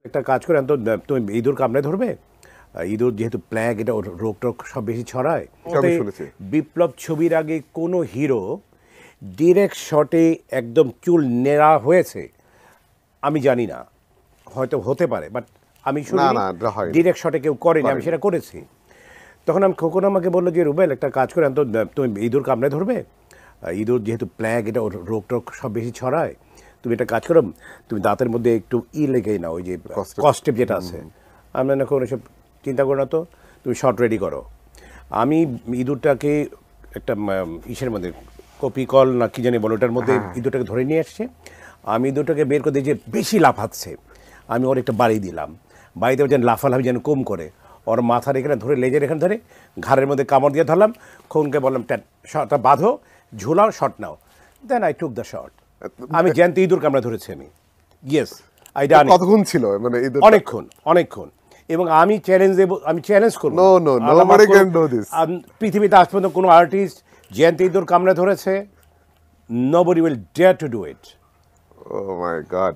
একটা কাজ করে তো তুমি ইঁদুর কামড়ে ধরবে। ইঁদুর যেহেতু প্ল্যাগ, এটা রোগ টোগ সব বেশি ছড়ায়। আমি শুনেছি। বিপ্লব ছবির আগে কোনো হিরো ডিরেক্ট শটে একদম চুল নেড়া হয়েছে আমি জানি না, হয়তো হতে পারে, বাট আমি শুনিনি না, এটা হয়নি। ডিরেক্ট শটে কেউ করেনি, আমি সেটা করেছি। তখন খোকন আমাকে বললো যে রুবেল একটা কাজ করে তো তুমি ইঁদুর কামড়ে ধরবে। ইঁদুর যেহেতু প্ল্যাগ, এটা রোগ টোগ সব বেশি ছড়ায়, তুমি একটা কাজ করো, তুমি দাঁতের মধ্যে একটু লেগেই নাও, ওই যে Costep। কস্টেপ যেটা আছে। আমি না কোনো এসব চিন্তা করো না, তো তুমি শর্ট রেডি করো। আমি ইঁদুরটাকে একটা ইসের মধ্যে কপি কল না কি জানি বলো, ওটার মধ্যে ইঁদুরটাকে ধরে নিয়ে আসছে। আমি ইঁদুরটাকে বের করে দিই যে বেশি লাফাচ্ছে, আমি ওর একটা বাড়ি দিলাম, বাড়িতে যেন লাফালাফি যেন কম করে, ওর মাথার এখানে ধরে, লেজের এখানে ধরে, ঘাড়ের মধ্যে কামড় দিয়ে ধরলাম। খোনকে বললাম শটটা বাঁধো, ঝুলাও, শট নাও। Then I took the shot. আমি জ্যান্ত ইঁদুর কামড়া ধরেছি আমি। Yes, I done. কতক্ষণ ছিল মানে ইঁদুর? অনেকক্ষণ। এবং আমি চ্যালেঞ্জ দেবো, আমি চ্যালেঞ্জ করবো। No, no, nobody can do this. পৃথিবীতে আজ পর্যন্ত কোনো আর্টিস্ট জ্যান্ত ইঁদুর কামড়ে ধরেছে? Nobody will dare to do it. Oh my god.